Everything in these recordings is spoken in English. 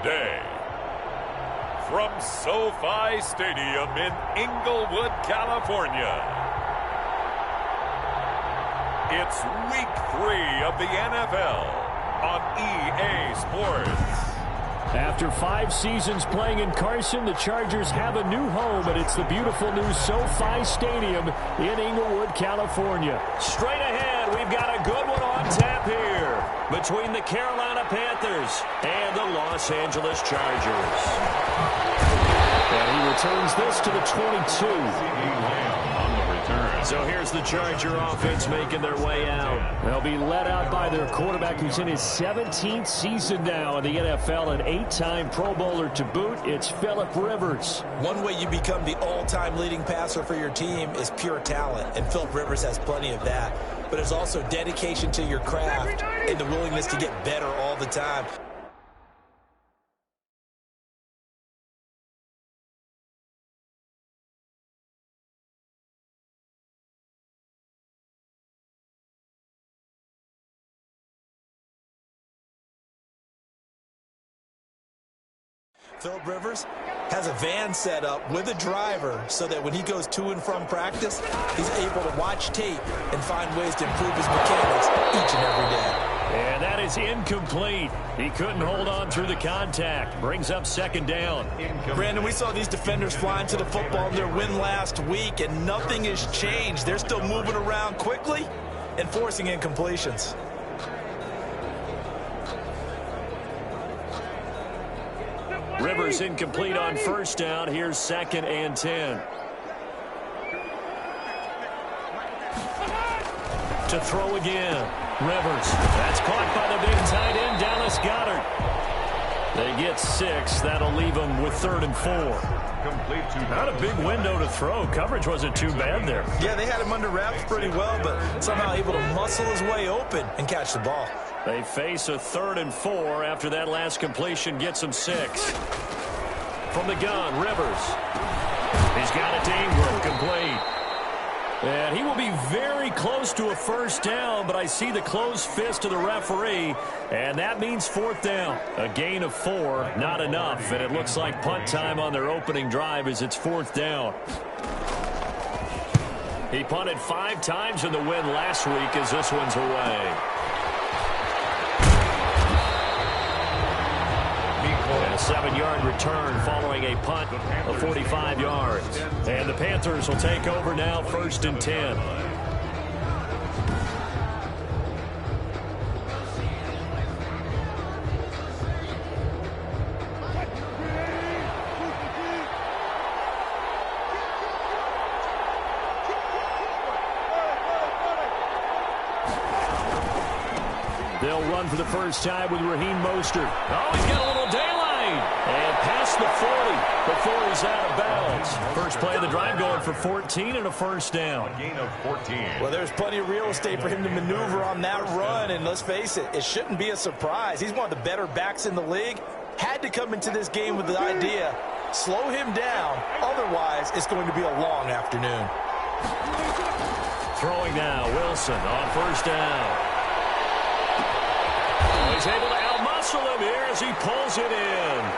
today. From SoFi Stadium in Inglewood, California, it's Week 3 of the NFL on EA Sports. After 5 seasons playing in Carson, the Chargers have a new home, and it's the beautiful new SoFi Stadium in Inglewood, California. Straight ahead, we've got a good one on tap here between the Carolina Panthers and the Los Angeles Chargers. And he returns this to the 22. So here's the Charger offense making their way out. They'll be led out by their quarterback, who's in his 17th season now in the NFL, an 8-time Pro Bowler to boot. It's Phillip Rivers. One way you become the all-time leading passer for your team is pure talent, and Phillip Rivers has plenty of that. But there's also dedication to your craft and the willingness to get better all the time. Phillip Rivers has a van set up with a driver so that when he goes to and from practice, he's able to watch tape and find ways to improve his mechanics each and every day. And that is incomplete. He couldn't hold on through the contact. Brings up second down. Brandon, we saw these defenders flying to the football in their win last week, and nothing has changed. They're still moving around quickly and forcing incompletions. Rivers incomplete on first down. Here's 2nd and 10. To throw again. Rivers. That's caught by the big tight end, Dallas Goedert. They get 6. That'll leave them with 3rd and 4. Not a big window to throw. Coverage wasn't too bad there. Yeah, they had him under wraps pretty well, but somehow able to muscle his way open and catch the ball. They face a 3rd and 4 after that last completion gets them 6. From the gun, Rivers. He's got it to Ingram, complete. And he will be very close to a first down, but I see the closed fist of the referee, and that means 4th down. A gain of 4, not enough, and it looks like punt time on their opening drive as it's 4th down. He punted 5 times in the win last week as this one's away. A 7-yard return following a punt of 45 yards. And the Panthers will take over now, 1st and 10. They'll run for the first time with Raheem Mostert. Oh, he's got a little daylight. And past the 40 before he's out of bounds. First play of the drive going for 14 and a first down. A gain of 14. Well, there's plenty of real estate for him to maneuver on that run, and let's face it, it shouldn't be a surprise. He's one of the better backs in the league. Had to come into this game with the idea, slow him down, otherwise it's going to be a long afternoon. Throwing now, Wilson on first down. He's able to outmuscle him here as he pulls it in.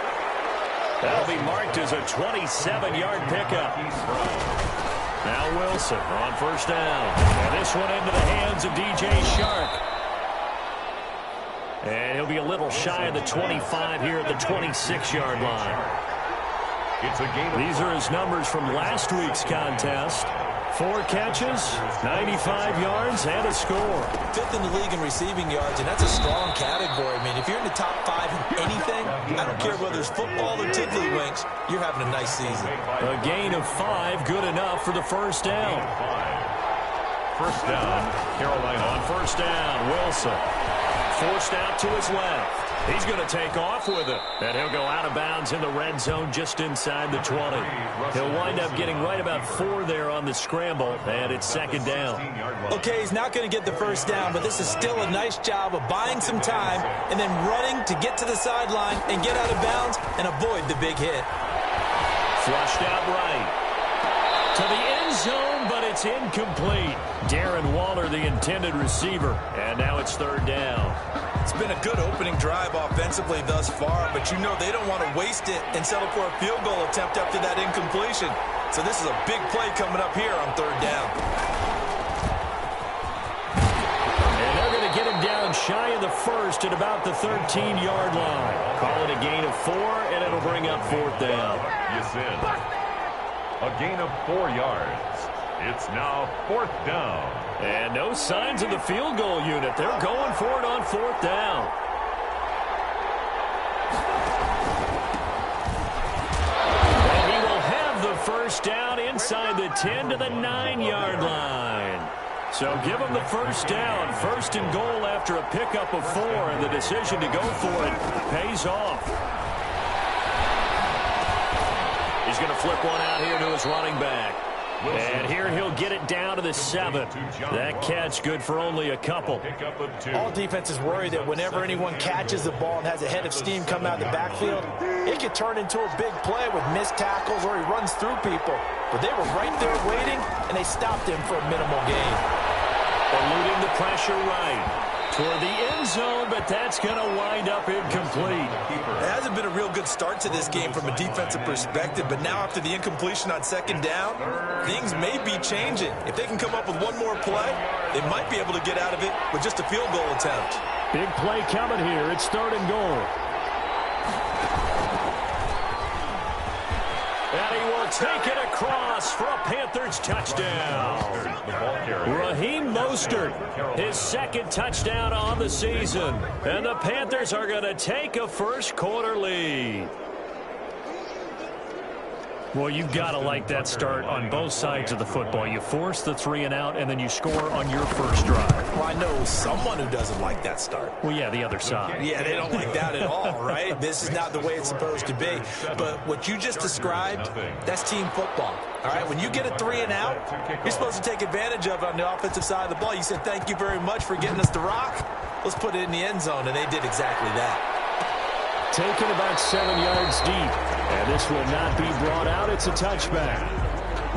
That'll be marked as a 27-yard pickup. Now Wilson on first down. And this one into the hands of DJ Shark. And he'll be a little shy of the 25 here at the 26-yard line. These are his numbers from last week's contest. 4 catches, 95 yards, and a score. 5th in the league in receiving yards, and that's a strong category. I mean, if you're in the top 5 in anything, I don't care whether it's football or tiddlywinks, you're having a nice season. A gain of 5, good enough for the first down. First down, Carolina. On first down, Wilson. Forced out to his left. He's going to take off with it. And he'll go out of bounds in the red zone just inside the 20. He'll wind up getting right about 4 there on the scramble, and it's 2nd down. Okay, he's not going to get the first down, but this is still a nice job of buying some time and then running to get to the sideline and get out of bounds and avoid the big hit. Flushed out right. To the end zone, but it's incomplete. Darren Waller, the intended receiver. And now it's 3rd down. It's been a good opening drive offensively thus far, but you know they don't want to waste it and settle for a field goal attempt after that incompletion. So this is a big play coming up here on third down. And they're going to get him down shy of the first at about the 13-yard line. Call it a gain of 4, and it'll bring up fourth down. Yasin. A gain of 4 yards. It's now fourth down. And no signs of the field goal unit. They're going for it on fourth down. And he will have the first down inside the 10 to the 9-yard line. So give him the first down. First and goal after a pickup of 4, and the decision to go for it pays off. He's going to flip one out here to his running back. And here he'll get it down to the 7. That catch good for only a couple. All defenses worry that whenever anyone catches the ball and has a head of steam come out of the backfield, it could turn into a big play with missed tackles or he runs through people. But they were right there waiting, and they stopped him for a minimal gain. Eluding the pressure right toward the end zone, but that's going to wind up incomplete. It hasn't been a real good start to this game from a defensive perspective, but now after the incompletion on second down, things may be changing. If they can come up with one more play, they might be able to get out of it with just a field goal attempt. Big play coming here. It's third and goal. And he will take it across for a Panthers touchdown. Raheem Mostert, his second touchdown on the season. And the Panthers are going to take a first quarter lead. Well, you've got to like that start on both sides of the football. You force the 3 and out, and then you score on your first drive. Well, I know someone who doesn't like that start. Well, yeah, the other side. Yeah, they don't like that at all, right? This is not the way it's supposed to be. But what you just described, that's team football. All right, when you get a 3 and out, you're supposed to take advantage of it on the offensive side of the ball. You said, thank you very much for getting us the rock. Let's put it in the end zone, and they did exactly that. Taken about 7 yards deep. And this will not be brought out. It's a touchback.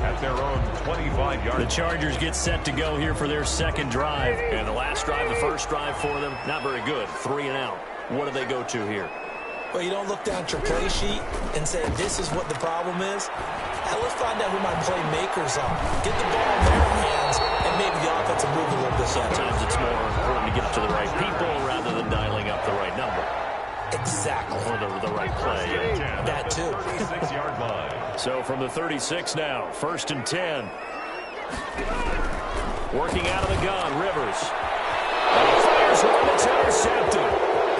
At their own 25-yard. The Chargers get set to go here for their second drive. And the last drive, the first drive for them, not very good. 3 and out. What do they go to here? Well, you don't look down at your play sheet and say, this is what the problem is. Now, let's find out who my playmakers are. Get the ball in their hands, and maybe the offense will move a little bit. Sometimes it's more important to get it to the right people rather than dialing up the right number. Exactly. Or the right play. That too. So from the 36 now, first and 10. Working out of the gun, Rivers. And he fires one that's intercepted.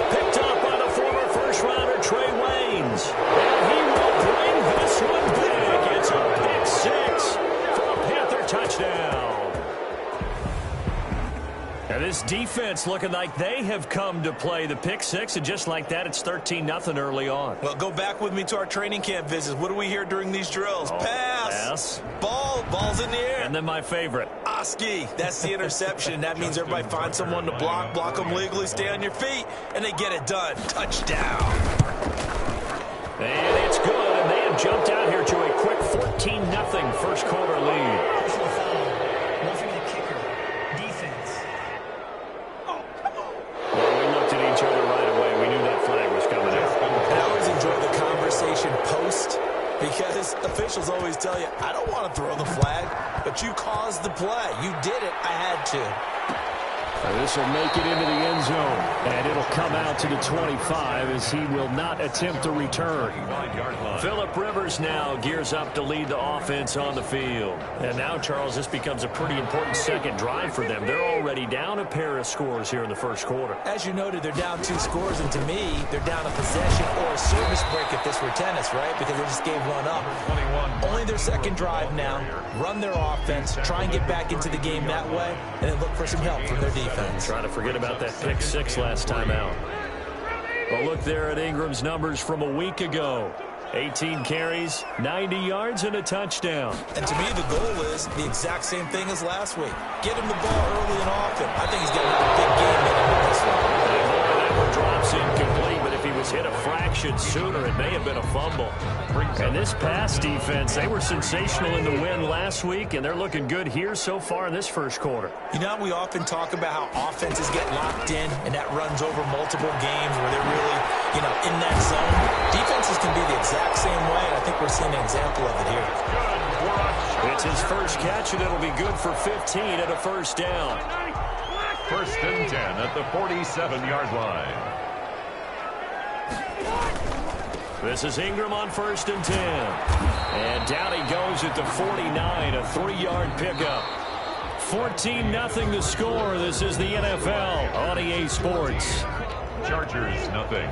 Picked up by the former first-rounder Trey Waynes. And he will bring this one big. It's a pick 6 for a Panther touchdown. And this defense looking like they have come to play the pick 6, and just like that, it's 13-0 early on. Well, go back with me to our training camp visits. What do we hear during these drills? Pass. Ball's in the air. And then my favorite. Oski. That's the interception. That means everybody finds someone to block them legally, stay on your feet, and they get it done. Touchdown. And it's good, and they have jumped out here to a quick 14-0 first quarter lead. Post, because officials always tell you, I don't want to throw the flag, but you caused the play. You did it. I had to. This will make it into the end zone, and it'll come out to the 25 as he will not attempt to return. Phillip Rivers now gears up to lead the offense on the field. And now, Charles, this becomes a pretty important second drive for them. They're already down a pair of scores here in the first quarter. As you noted, they're down 2 scores, and to me, they're down a possession or a service break if this were tennis, right? Because they just gave one up. Only their second drive now. Run their offense, try and get back into the game that way, and then look for some help from their defense. Trying to forget about that pick 6 last time out. Well, look there at Ingram's numbers from a week ago. 18 carries, 90 yards, and a touchdown. And to me, the goal is the exact same thing as last week. Get him the ball early and often. I think he's got another big game in him in this one. That one drops incomplete, but if he was hit a fraction possession sooner, it may have been a fumble. And this pass defense, they were sensational in the win last week, and they're looking good here so far in this first quarter. You know, we often talk about how offenses get locked in, and that runs over multiple games where they're really, in that zone. Defenses can be the exact same way, and I think we're seeing an example of it here. It's his first catch, and it'll be good for 15 and a first down. First and 10 at the 47-yard line. This is Ingram on first and 10. And down he goes at the 49, a 3-yard pickup. 14-0 the score. This is the NFL on EA Sports. Chargers, nothing.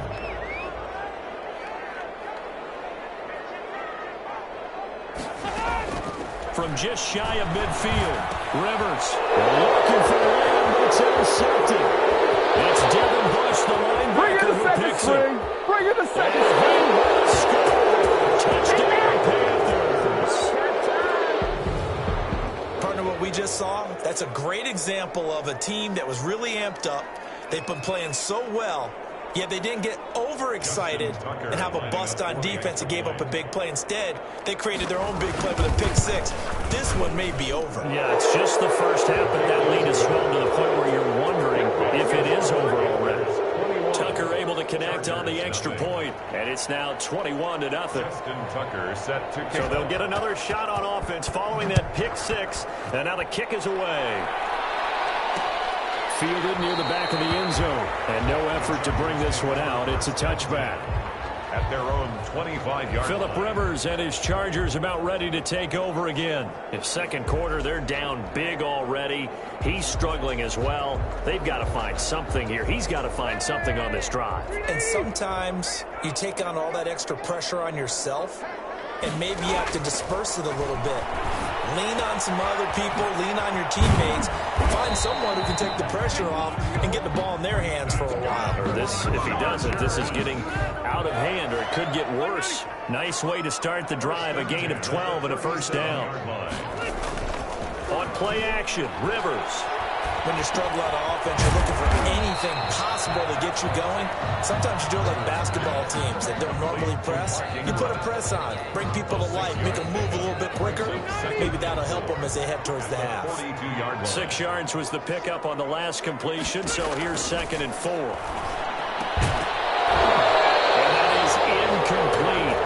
From just shy of midfield, Rivers looking for a layup, but it's intercepted. It's Devin Bush, the linebacker, who picks it. Bring it the second Score! Touchdown, Panthers! Partner, what we just saw, that's a great example of a team that was really amped up. They've been playing so well, yet they didn't get overexcited and have a bust on defense and gave up a big play. Instead, they created their own big play with a pick six. This one may be over. Yeah, it's just the first half, but that lead has swelled to the point where you're wondering if it is over already. Tucker able to connect on the extra point, and it's now 21-0. Tucker set to kick. So they'll get another shot on offense following that pick six, and now the kick is away. Fielded near the back of the end zone, and no effort to bring this one out. It's a touchback. At their own 25-yard Phillip line. Rivers and his Chargers about ready to take over again. In second quarter, they're down big already. He's struggling as well. They've got to find something here. He's got to find something on this drive. And sometimes you take on all that extra pressure on yourself, and maybe you have to disperse it a little bit. Lean on some other people, lean on your teammates, find someone who can take the pressure off and get the ball in their hands for a while. Or this, if he doesn't, this is getting out of hand, or it could get worse. Nice way to start the drive, a gain of 12 and a first down. On play action, Rivers. When you struggle out of offense, you're looking for anything possible to get you going. Sometimes you do it like basketball teams that don't normally press. You put a press on, bring people to life, make them move a little bit quicker. Maybe that'll help them as they head towards the half. 6 yards was the pickup on the last completion, so here's 2nd and 4. And that is incomplete.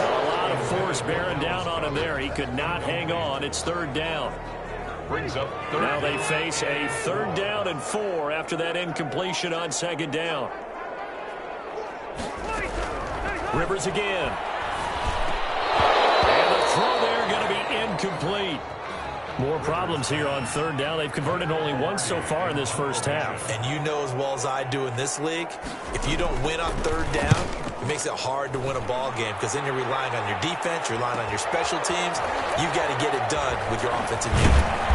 A lot of force bearing down on him there. He could not hang on. It's 3rd down. Brings up third. Now they face a 3rd down and 4 after that incompletion on 2nd down. Rivers again. And the throw there going to be incomplete. More problems here on 3rd down. They've converted only once so far in this first half. And you know as well as I do in this league, if you don't win on 3rd down, it makes it hard to win a ball game because then you're relying on your defense, you're relying on your special teams. You've got to get it done with your offensive unit.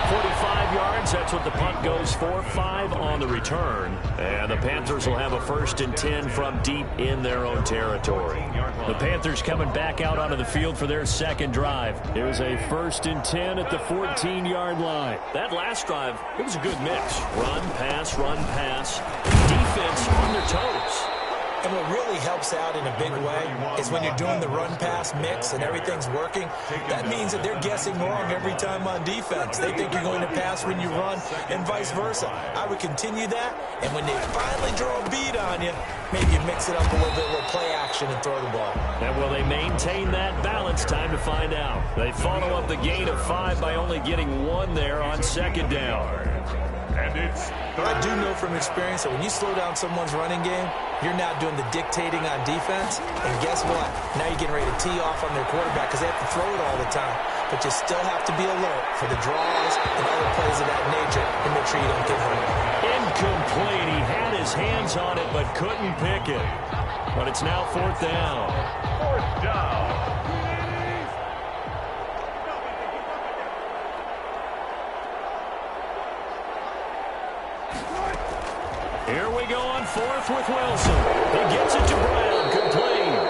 45 yards, that's what the punt goes for. 5 on the return. And the Panthers will have a 1st and 10 from deep in their own territory. The Panthers coming back out onto the field for their 2nd drive. It was a 1st and 10 at the 14-yard line. That last drive, it was a good mix. Run, pass, defense on their toes. And what really helps out in a big way is when you're doing the run-pass mix and everything's working, that means that they're guessing wrong every time on defense. They think you're going to pass when you run and vice versa. I would continue that, and when they finally draw a beat on you, maybe you mix it up a little bit with play action and throw the ball. And will they maintain that balance? Time to find out. They follow up the gain of 5 by only getting 1 there on 2nd down. And it's I do know from experience that when you slow down someone's running game, you're now doing the dictating on defense. And guess what? Now you're getting ready to tee off on their quarterback because they have to throw it all the time. But you still have to be alert for the draws and other plays of that nature and make sure you don't get hurt. Incomplete. He had his hands on it but couldn't pick it. But it's now 4th down. 4th down. Here we go on 4th with Wilson. He gets it to Brown, complete.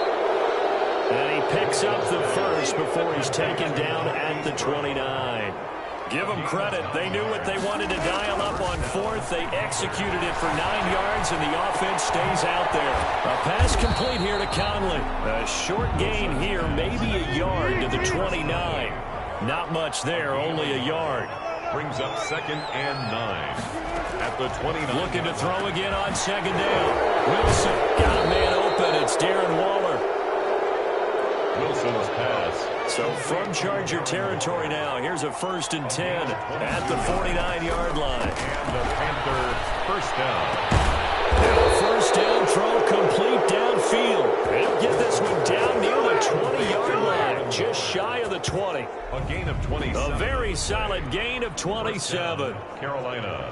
And he picks up the 1st before he's taken down at the 29. Give them credit. They knew what they wanted to dial up on fourth. They executed it for 9 yards, and the offense stays out there. A pass complete here to Conley. A short gain here, maybe a yard to the 29. Not much there, only a yard. Brings up 2nd and 9 at the 29. Looking to throw again on 2nd down. Wilson got a man open. It's Darren Waller. Wilson's pass. So from Charger territory now, here's a 1st and 10 at the 49-yard line. And the Panther first down. Now first down throw complete downfield. They'll get this one down near the 20-yard line, just shy of the 20. A gain of 27. A very solid gain of 27. Carolina.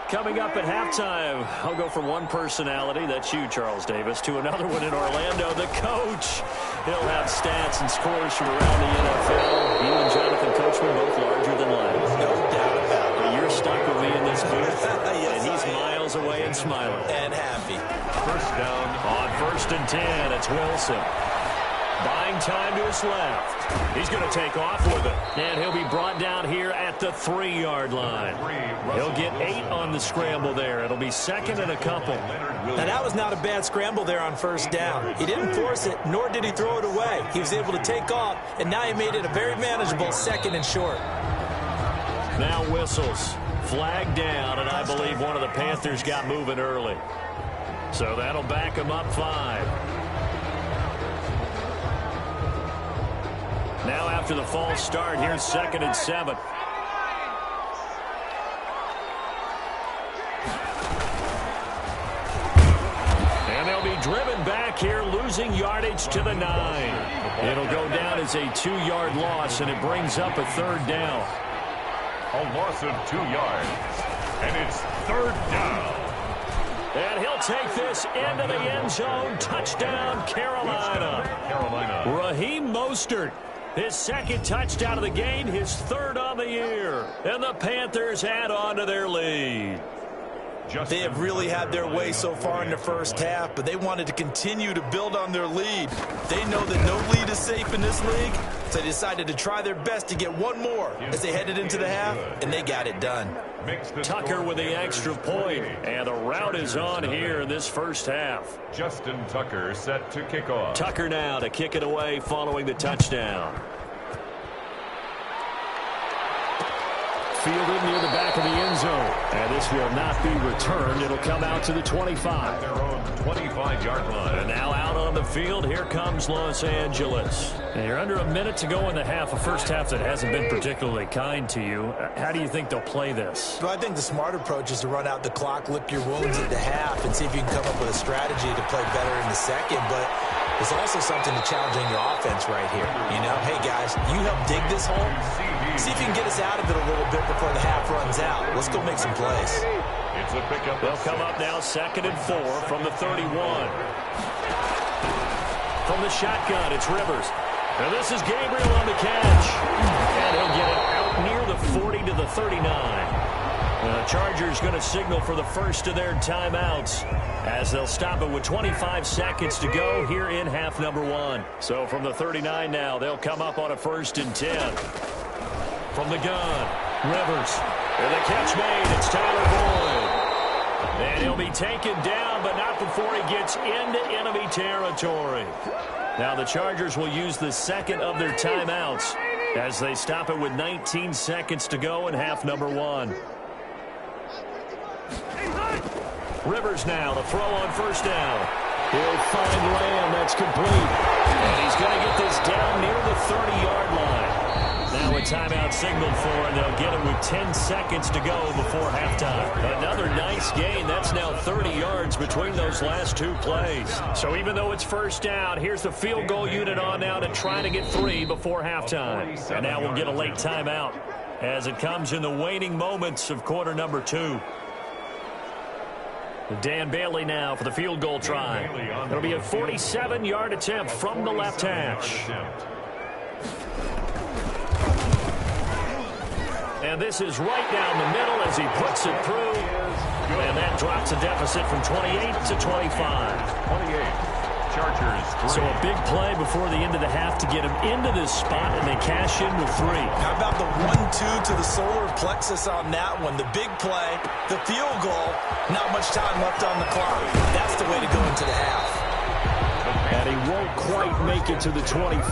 Coming up at halftime, I'll go from one personality, that's you, Charles Davis, to another one in Orlando, the coach. He'll have stats and scores from around the NFL. You and Jonathan Coachman both larger than life. No doubt about it. But you're stuck with me in this booth, yes, and he's miles away and smiling. And happy. First down. On 1st and 10, it's Wilson. Buying time to his left. He's going to take off with it. And he'll be brought down here at the 3-yard line. He'll get 8 on the scramble there. It'll be 2nd and a couple. Now, that was not a bad scramble there on 1st down. He didn't force it, nor did he throw it away. He was able to take off, and now he made it a very manageable 2nd and short. Now whistles. Flag down, and I believe one of the Panthers got moving early. So that'll back him up 5. Now after the false start, here's 2nd and 7. And they'll be driven back here, losing yardage to the 9. It'll go down as a 2-yard loss, and it brings up a 3rd down. A loss of 2 yards. And it's 3rd down. And he'll take this into the end zone. Touchdown, Carolina. Raheem Mostert. His 2nd touchdown of the game, his 3rd on the year. And the Panthers add on to their lead. They have really had their way so far in the first half, but they wanted to continue to build on their lead. They know that no lead is safe in this league, so they decided to try their best to get one more as they headed into the half, and they got it done. Tucker with the extra point, and the route is on here in this first half. Justin Tucker set to kick off. Tucker now to kick it away following the touchdown. Fielded near the back of the end zone. And this will not be returned. It'll come out to the 25. Their own 25-yard line. And now out on the field, here comes Los Angeles. And you're under a minute to go in the half, a first half that hasn't been particularly kind to you. How do you think they'll play this? Well, I think the smart approach is to run out the clock, lick your wounds at the half, and see if you can come up with a strategy to play better in the second. But there's also something to challenging your offense right here. You know, hey, guys, you help dig this hole. See if you can get us out of it a little bit before the half runs out. Let's go make some plays. It's a pickup. They'll come up now 2nd and 4 from the 31. From the shotgun, it's Rivers. And this is Gabriel on the catch. And he'll get it out near the 40 to the 39. The Chargers going to signal for the first of their timeouts as they'll stop it with 25 seconds to go here in half number 1. So from the 39 now, they'll come up on a 1st and 10. From the gun, Rivers. And the catch made, it's Tyler Boyd. And he'll be taken down, but not before he gets into enemy territory. Now the Chargers will use the 2nd of their timeouts as they stop it with 19 seconds to go in half number 1. Rivers now to throw on 1st down. He'll find Lamb. That's complete. And he's going to get this down near the 30-yard line. Now a timeout signaled for, and they'll get it with 10 seconds to go before halftime. Another nice gain. That's now 30 yards between those last 2 plays. So even though it's 1st down, here's the field goal unit on now to try to get 3 before halftime. And now we'll get a late timeout as it comes in the waning moments of quarter number 2. Dan Bailey now for the field goal try. It'll be a 47-yard attempt from the left hash. And this is right down the middle as he puts it through. And that drops a deficit from 28 to 25. 28. Chargers 3. So a big play before the end of the half to get him into this spot, and they cash in with 3. How about the 1-2 to the solar plexus on that one? The big play, the field goal, not much time left on the clock. That's the way to go into the half. And he won't quite make it to the 25.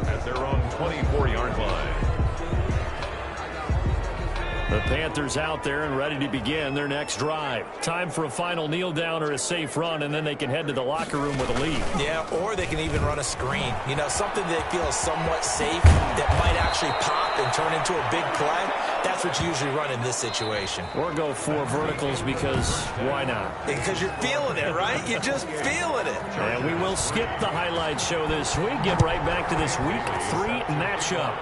At their own 24-yard line. The Panthers out there and ready to begin their next drive. Time for a final kneel down or a safe run, and then they can head to the locker room with a lead. Yeah, or they can even run a screen. You know, something they feel is somewhat safe that might actually pop and turn into a big play. That's what you usually run in this situation. Or go 4 verticals because why not? Because you're feeling it, right? You're just feeling it. And we will skip the highlight show this week. Get right back to this Week 3 matchup.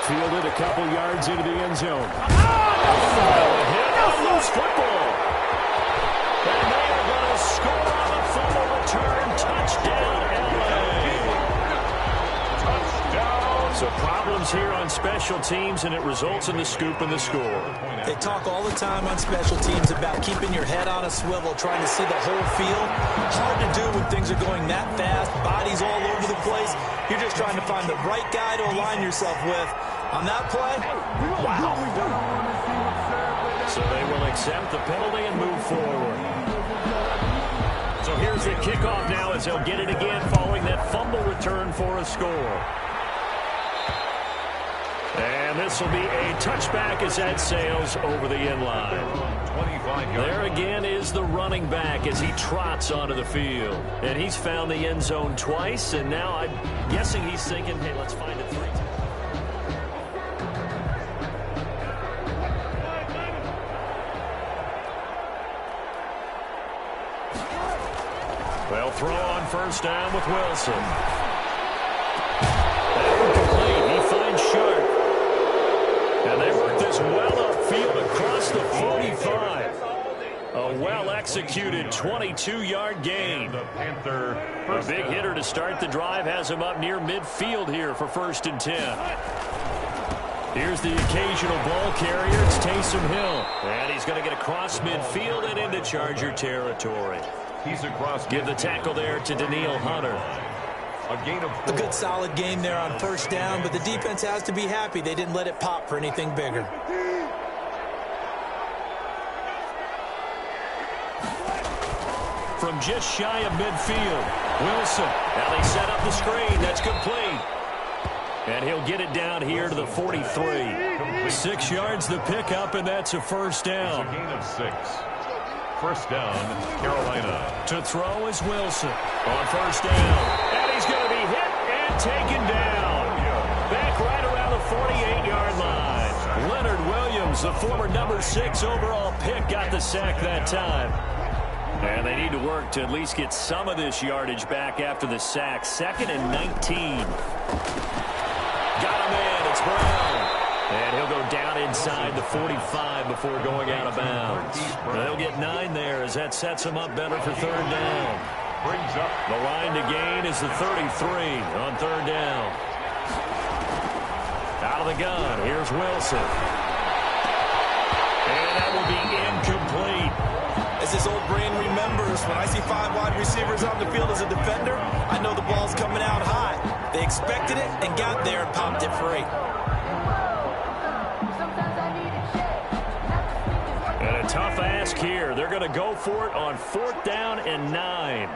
Fielded a couple yards into the end zone. Hit a loose football. And they are going to score on a fumble return. Touchdown, LA. Touchdown. So problems here on special teams, and it results in the scoop and the score. They talk all the time on special teams about keeping your head on a swivel, trying to see the whole field. Hard to do when things are going that fast, bodies all over the place. You're just trying to find the right guy to align yourself with. On that play, wow. So they will accept the penalty and move forward. So here's the kickoff now as they'll get it again following that fumble return for a score. And this will be a touchback as that sails over the end line. There again is the running back as he trots onto the field. And he's found the end zone twice, and now I'm guessing he's thinking, hey, let's find it 3 times. They'll throw on first down with Wilson. Incomplete. He finds Sharp. And they work this well upfield across the 45. A well-executed 22-yard gain. A big hitter to start the drive has him up near midfield here for 1st and 10. Here's the occasional ball carrier. It's Taysom Hill. And he's going to get across midfield and into Charger territory. He's across. Give the tackle there to Daniil Hunter. A gain of 4. A good solid game there on first down, but the defense has to be happy they didn't let it pop for anything bigger. From just shy of midfield, Wilson. Now they set up the screen. That's complete. And he'll get it down here to the 43. 6 yards the pickup, and that's a first down. A gain of 6. First down, Carolina. To throw is Wilson on first down. And he's going to be hit and taken down. Back right around the 48-yard line. Leonard Williams, the former number 6 overall pick, got the sack that time. And they need to work to at least get some of this yardage back after the sack. 2nd and 19. Got him in. It's Brown. And he'll go down inside the 45 before going out of bounds. They'll get 9 there as that sets them up better for 3rd down. Brings up. The line to gain is the 33 on 3rd down. Out of the gun, here's Wilson. And that will be incomplete. As his old brain remembers, when I see 5 wide receivers on the field as a defender, I know the ball's coming out high. They expected it and got there and popped it free. And a tough ask here. They're going to go for it on 4th down and 9.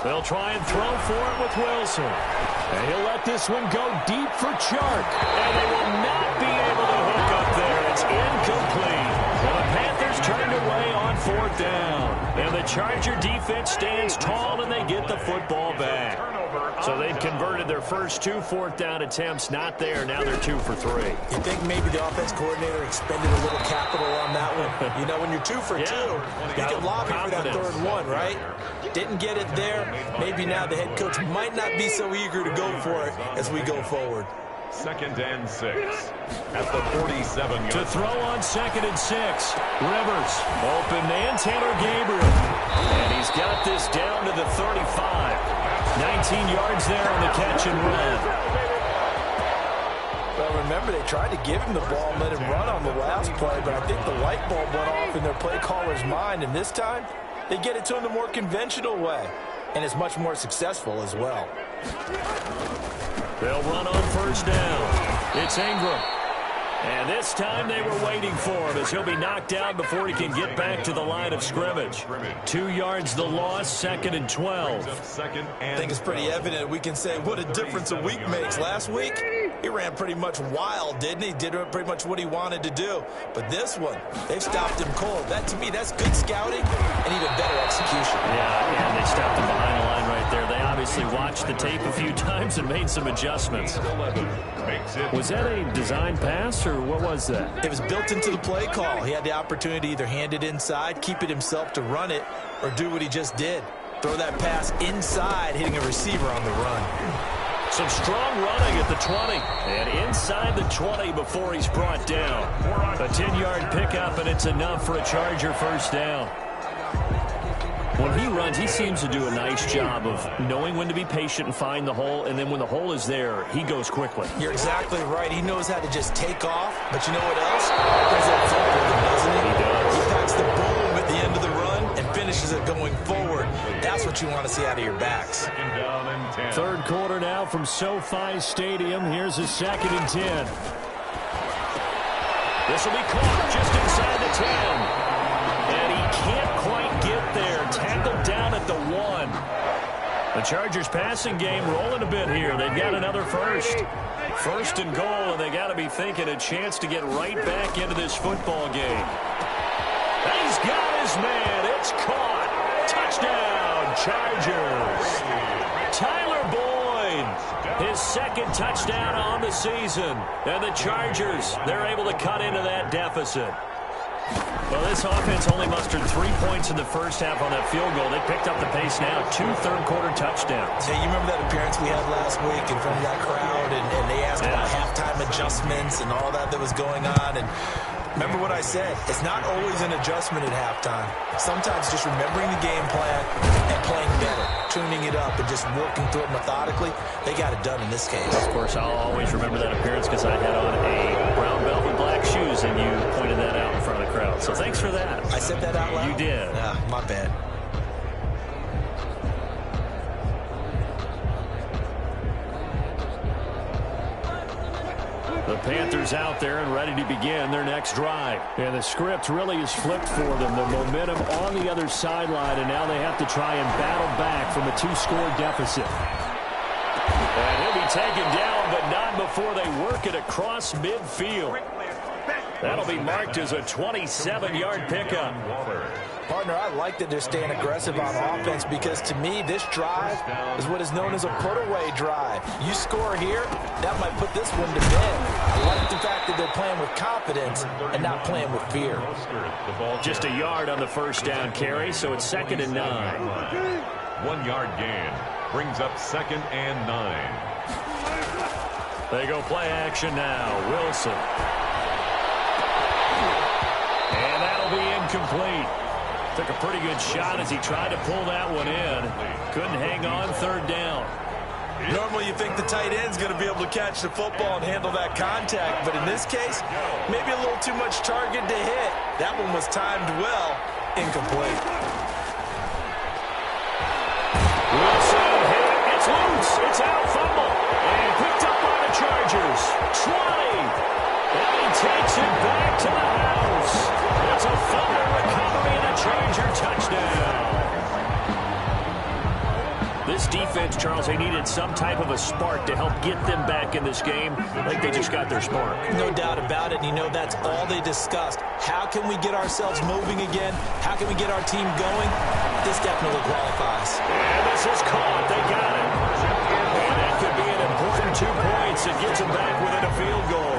They'll try and throw for it with Wilson. And he'll let this one go deep for Chark. And they will not be able to hook up there. It's incomplete. And the Panthers turned away on 4th down. And the Charger defense stands tall and they get the football back. So they've converted their first 2 4th down attempts. Not there. Now they're 2 for 3. You think maybe the offense coordinator expended a little capital on that one? You know, when you're 2 for 2, you can lobby for that 3rd one, right? Didn't get it there. Maybe now the head coach might not be so eager to go for it as we go forward. 2nd and 6 at the 47. To throw on 2nd and 6. Rivers. Open man, Taylor Gabriel. And he's got this down to the 35. 19 yards there on the catch and run. Well, remember, they tried to give him the ball and let him run on the last play, but I think the light bulb went off in their play caller's mind, and this time they get it to him the more conventional way, and it's much more successful as well. They'll run on first down. It's Ingram. And this time they were waiting for him as he'll be knocked down before he can get back to the line of scrimmage. 2 yards the loss, 2nd and 12. I think it's pretty evident we can say what a difference a week makes. Last week, he ran pretty much wild, didn't he? Did pretty much what he wanted to do. But this one, they've stopped him cold. That, to me, that's good scouting and even better execution. Yeah, and they stopped him behind the line right there. They obviously watched the tape a few times and made some adjustments. Was that a design pass, or what was that? It was built into the play call. He had the opportunity to either hand it inside, keep it himself to run it, or do what he just did. Throw that pass inside, hitting a receiver on the run. Some strong running at the 20. And inside the 20 before he's brought down. A 10-yard pickup, and it's enough for a Charger first down. When he runs, he seems to do a nice job of knowing when to be patient and find the hole, and then when the hole is there, he goes quickly. You're exactly right. He knows how to just take off, but you know what else? There's that foot rhythm, doesn't he? He does. He packs the boom at the end of the run and finishes it going forward. That's what you want to see out of your backs. Third quarter now from SoFi Stadium. Here's a 2nd and 10. This will be caught just inside the 10. And he can't quite get there. Tackled down at the 1. The Chargers passing game rolling a bit here. They've got another first. 1st and goal, and they got to be thinking a chance to get right back into this football game. He's got his man. It's caught. Touchdown, Chargers. Tyler Boyd, his 2nd touchdown on the season. And the Chargers, they're able to cut into that deficit. Well, this offense only mustered 3 points in the first half on that field goal. They picked up the pace now. 2 third-quarter touchdowns. Hey, you remember that appearance we had last week in front of that crowd, and they asked about halftime adjustments and all that was going on, and remember what I said. It's not always an adjustment at halftime. Sometimes just remembering the game plan and playing better, tuning it up and just working through it methodically. They got it done in this case. Of course, I'll always remember that appearance because I had on a brown belt with black shoes, and you pointed that out in front of the crowd. So thanks for that. I said that out loud? You did. My bad. The Panthers out there and ready to begin their next drive. And the script really is flipped for them. The momentum on the other sideline, and now they have to try and battle back from a 2-score deficit. And he'll be taken down, but not before they work it across midfield. That'll be marked as a 27-yard pickup. Partner, I like that they're staying aggressive on offense because, to me, this drive is what is known as a put-away drive. You score here, that might put this one to bed. I like the fact that they're playing with confidence and not playing with fear. Just a yard on the first down carry, so it's 2nd and 9. 1-yard gain brings up 2nd and 9. They go play action now. Wilson. And that'll be incomplete. Took a pretty good shot as he tried to pull that one in. Couldn't hang on 3rd down. Normally you think the tight end's going to be able to catch the football and handle that contact, but in this case, maybe a little too much target to hit. That one was timed well. Incomplete. Wilson hit it. It's loose. It's out. Fumble. And picked up by the Chargers. 20. And he takes it back to the house. It's a fumble recovery and a Charger touchdown. This defense, Charles, they needed some type of a spark to help get them back in this game. I think they just got their spark. No doubt about it. And you know, that's all they discussed. How can we get ourselves moving again? How can we get our team going? This definitely qualifies. And this is caught. They got it. And that could be an important 2 points. It gets them back within a field goal.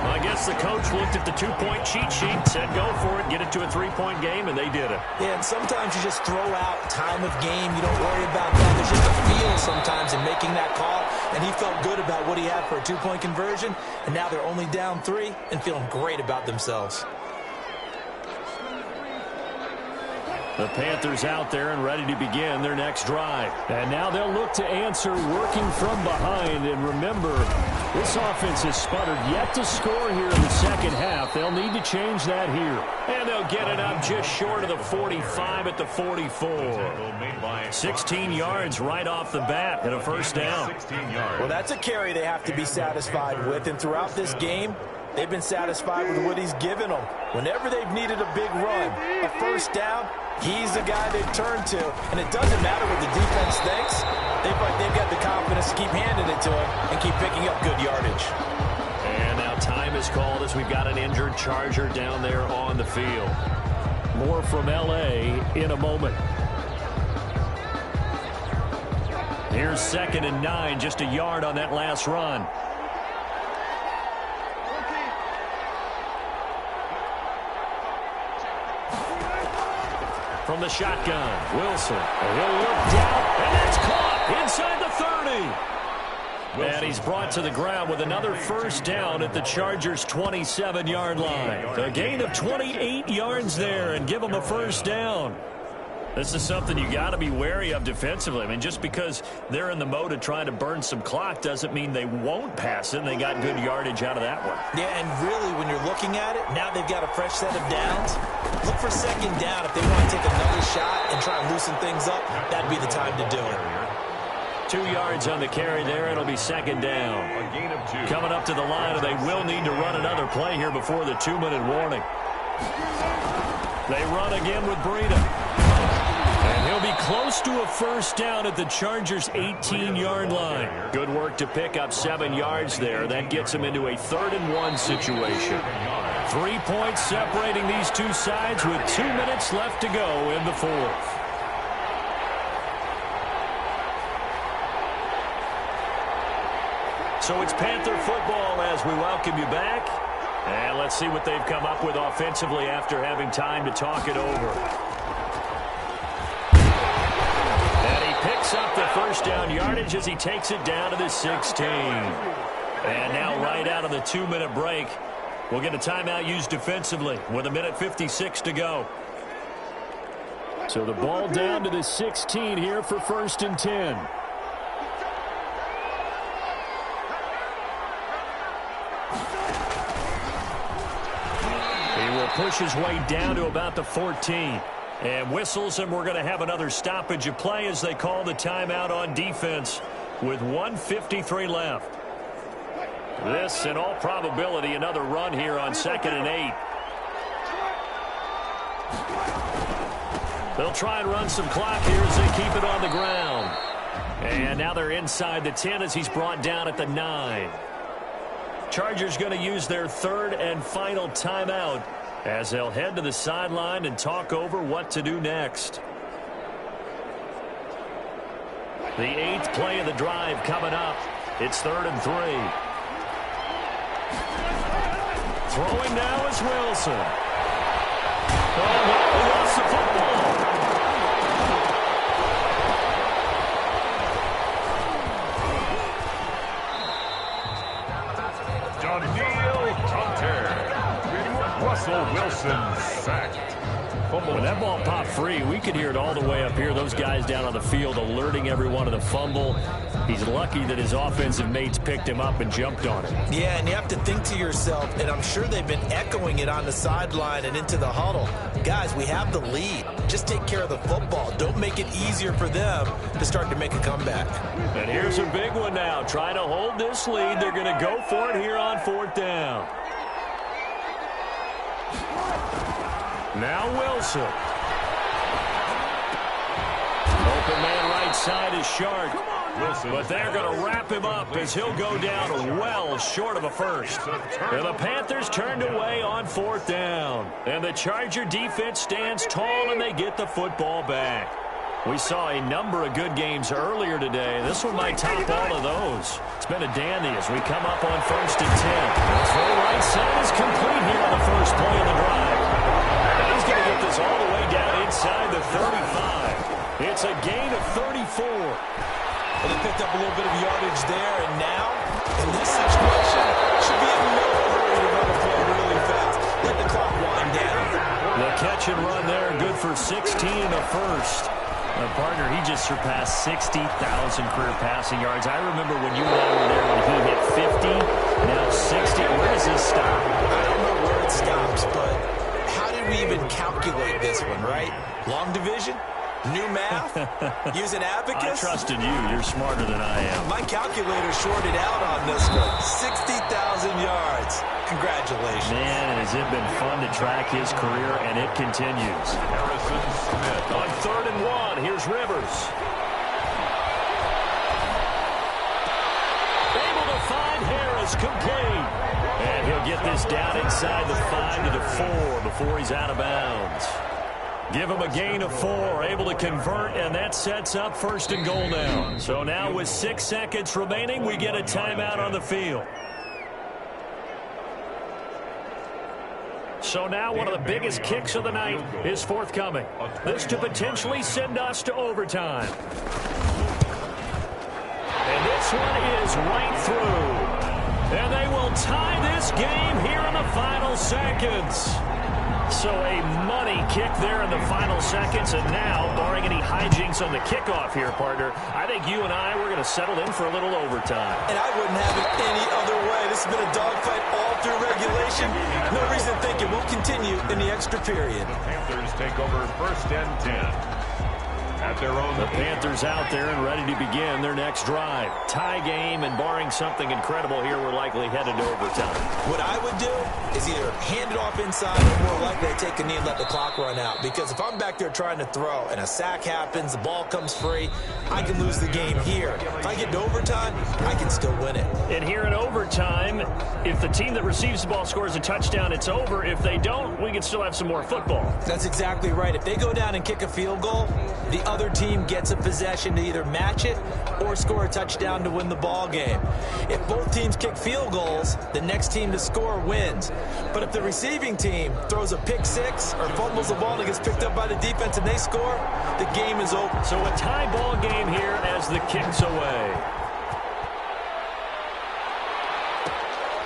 I guess the coach looked at the 2-point cheat sheet, said go for it, get it to a 3-point game, and they did it. Yeah, and sometimes you just throw out time of game. You don't worry about that. There's just a feel sometimes in making that call, and he felt good about what he had for a 2-point conversion, and now they're only down 3 and feeling great about themselves. The Panthers out there and ready to begin their next drive. And now they'll look to answer working from behind. And remember, this offense has sputtered yet to score here in the second half. They'll need to change that here. And they'll get it up just short of the 45 at the 44. 16 yards right off the bat and a first down. Well, that's a carry they have to be satisfied with. And throughout this game, they've been satisfied with what he's given them. Whenever they've needed a big run, a first down, he's the guy they turn to. And it doesn't matter what the defense thinks. They've got the confidence to keep handing it to him and keep picking up good yardage. And now time is called as we've got an injured Charger down there on the field. More from L.A. in a moment. Here's 2nd and 9, just a yard on that last run. From the shotgun, Wilson. He'll look down, and that's caught inside the 30. And he's brought to the ground with another first down at the Chargers' 27-yard line. A gain of 28 yards there and give them a first down. This is something you got to be wary of defensively. I mean, just because they're in the mode of trying to burn some clock doesn't mean they won't pass it. And they got good yardage out of that one. Yeah, and really, when you're looking at it, now they've got a fresh set of downs. Look for second down if they want to take another shot and try and loosen things up. That'd be the time to do it. 2 yards on the carry there. It'll be second down. A gain of 2. Coming up to the line, and they will need to run another play here before the 2-minute warning. They run again with Breida. And he'll be close to a first down at the Chargers' 18-yard line. Good work to pick up 7 yards there. That gets him into a 3rd and 1 situation. 3 points separating these two sides with 2 minutes left to go in the 4th. So it's Panther football as we welcome you back. And let's see what they've come up with offensively after having time to talk it over. Picks up the first down yardage as he takes it down to the 16. And now right out of the 2-minute break, we'll get a timeout used defensively with 1:56 to go. So the ball down to the 16 here for 1st and 10. He will push his way down to about the 14. And whistles, and we're going to have another stoppage of play as they call the timeout on defense with 1:53 left. This, in all probability, another run here on 2nd and 8. They'll try and run some clock here as they keep it on the ground. And now they're inside the 10 as he's brought down at the 9. Chargers going to use their 3rd and final timeout as they'll head to the sideline and talk over what to do next. The 8th play of the drive coming up. It's 3rd and 3. Throwing now is Wilson. Oh, no, he lost the football. Russell Wilson sacked. When that ball popped free, we could hear it all the way up here. Those guys down on the field alerting everyone of the fumble. He's lucky that his offensive mates picked him up and jumped on it. Yeah, and you have to think to yourself, and I'm sure they've been echoing it on the sideline and into the huddle. Guys, we have the lead. Just take care of the football. Don't make it easier for them to start to make a comeback. And here's a big one now. Trying to hold this lead. They're going to go for it here on 4th down. Now Wilson. Open man right side is Shark. But they're going to wrap him up as he'll go down well short of a first. And the Panthers turned away on 4th down. And the Charger defense stands tall and they get the football back. We saw a number of good games earlier today. This one might top all of those. It's been a dandy as we come up on 1st and 10. The throw right side is complete here on the first play of the drive. And he's going to get this all the way down inside the 35. It's a gain of 34. Well, they picked up a little bit of yardage there, and now, in this situation, should be in no hurry to run the play really fast. Let the clock wind down. The catch and run there, good for 16, and first. Partner, he just surpassed 60,000 career passing yards. I remember when you and I were there when he hit 50, now 60. Where does this stop? I don't know where it stops, but how did we even calculate this one, right? Long division? New math? Use an abacus? I trusted you. You're smarter than I am. My calculator shorted out on this one. 60,000 yards. Congratulations. Man, has it been fun to track his career, and it continues. Harrison Smith On 3rd and 1, here's Rivers. Able to find Harris, complete. And he'll get this down inside the 5 to the 4 before he's out of bounds. Give him a gain of 4, able to convert, and that sets up 1st and goal now. So now with 6 seconds remaining, we get a timeout on the field. So now one of the biggest kicks of the night is forthcoming. This to potentially send us to overtime. And this one is right through. And they will tie this game here in the final seconds. So a money kick there in the final seconds, and now, barring any hijinks on the kickoff here, partner, I think you and I, we're going to settle in for a little overtime. And I wouldn't have it any other way. This has been a dogfight all through regulation. No reason to think it won't continue in the extra period. The Panthers take over 1st and 10. At their own. The Panthers out there and ready to begin their next drive. Tie game, and barring something incredible here, we're likely headed to overtime. What I would do is either hand it off inside or more likely to take a knee and let the clock run out. Because if I'm back there trying to throw and a sack happens, the ball comes free, I can lose the game here. If I get to overtime, I can still win it. And here in overtime, if the team that receives the ball scores a touchdown, it's over. If they don't, we can still have some more football. That's exactly right. If they go down and kick a field goal, the other team gets a possession to either match it or score a touchdown to win the ball game. If both teams kick field goals, the next team to score wins. But if the receiving team throws a pick six or fumbles the ball and it gets picked up by the defense and they score, the game is over. So a tie ball game here as the kick's away.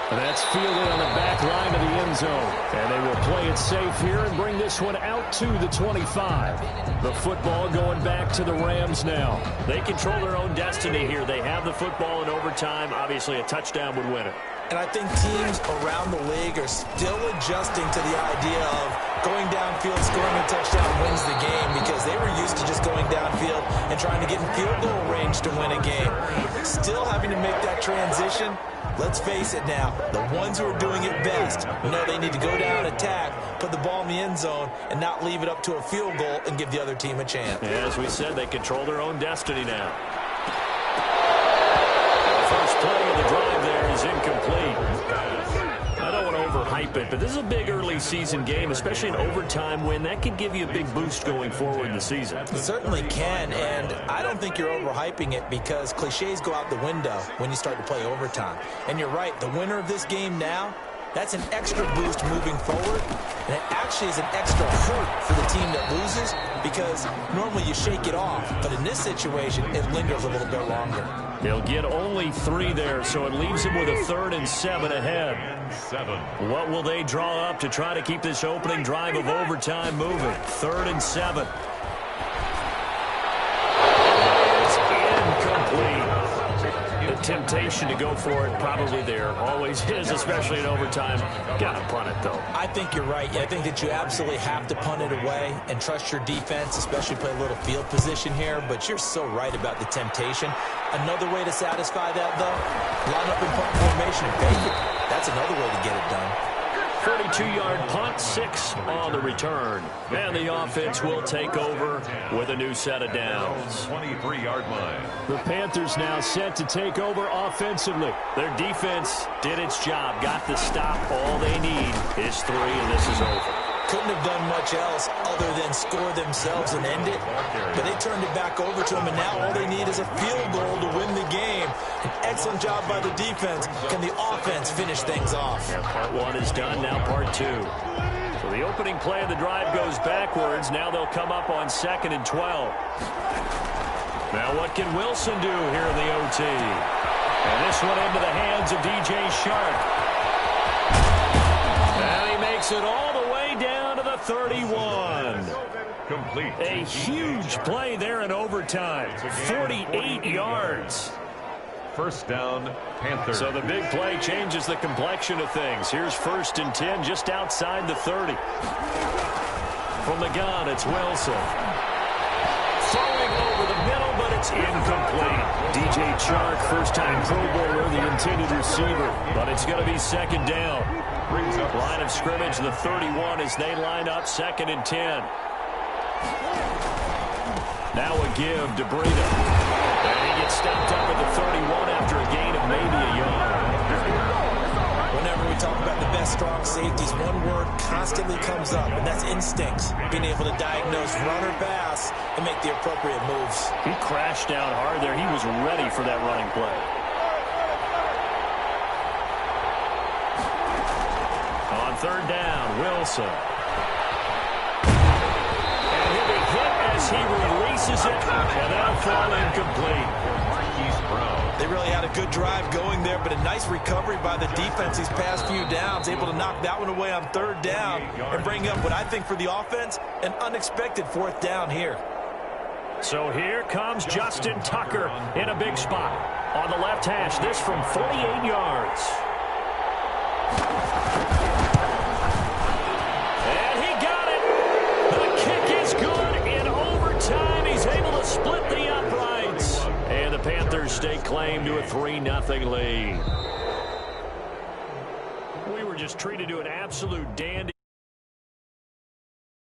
That's fielded on the back line of the end zone. And they will play it safe here and bring this one out to the 25. The football going back to the Rams now. They control their own destiny here. They have the football in overtime. Obviously, a touchdown would win it. And I think teams around the league are still adjusting to the idea of going downfield, scoring a touchdown wins the game, because they were used to just going downfield and trying to get in field goal range to win a game. Still having to make that transition. Let's face it now, the ones who are doing it best know they need to go down, attack, put the ball in the end zone, and not leave it up to a field goal and give the other team a chance. Yeah, as we said, they control their own destiny now. The first play of the drive there is incomplete. I don't want to overhype it, but this is a big early season game, especially an overtime win. That could give you a big boost going forward in the season. It certainly can, and I don't think you're overhyping it, because cliches go out the window when you start to play overtime. And you're right, the winner of this game now, that's an extra boost moving forward, and it actually is an extra hurt for the team that loses, because normally you shake it off, but in this situation, it lingers a little bit longer. They'll get only 3 there, so it leaves them with a 3rd and 7 ahead. What will they draw up to try to keep this opening drive of overtime moving? 3rd and 7. It's incomplete. The temptation to go for it probably there. Always is, especially in overtime. Gotta punt it, though. I think you're right. I think that you absolutely have to punt it away and trust your defense, especially play a little field position here. But you're so right about the temptation. Another way to satisfy that, though, line up in punt formation and bake it. That's another way to get it done. 42-yard punt, 6 on the return. And the offense will take over with a new set of downs. 23-yard line. The Panthers now set to take over offensively. Their defense did its job, got the stop. All they need is 3, and this is over. Couldn't have done much else other than score themselves and end it. But they turned it back over to them, and now all they need is a field goal to win the game. An excellent job by the defense. Can the offense finish things off? Yeah, part 1 is done, now part 2. So the opening play of the drive goes backwards. Now they'll come up on 2nd and 12. Now what can Wilson do here in the OT? And this one into the hands of DJ Shark. gets it all the way down to the 31. Complete. A huge play there in overtime. 48 yards. First down, Panthers. So the big play changes the complexion of things. Here's 1st and 10 just outside the 30. From the gun, it's Wilson. Throwing over the middle, but it's incomplete. DJ Chark, first-time Pro Bowler, the intended receiver. But it's going to be 2nd down. Line of scrimmage, the 31 as they line up 2nd and 10. Now a give to Breida. And he gets stopped up at the 31 after a gain of maybe a yard. Whenever we talk about the best strong safeties, one word constantly comes up, and that's instincts. Being able to diagnose run or pass and make the appropriate moves. He crashed down hard there. He was ready for that running play. On 3rd down, Wilson. And he'll be hit as he releases it, and that'll fall incomplete. They really had a good drive going there, but a nice recovery by the defense these past few downs, able to knock that one away on 3rd down and bring up what I think for the offense, an unexpected 4th down here. So here comes Justin Tucker in a big spot. On the left hash, this from 48 yards. And he got it. The kick is good in overtime. He's able to split the uprights. And the Panthers stake claim to a 3-0 lead. We were just treated to an absolute dandy.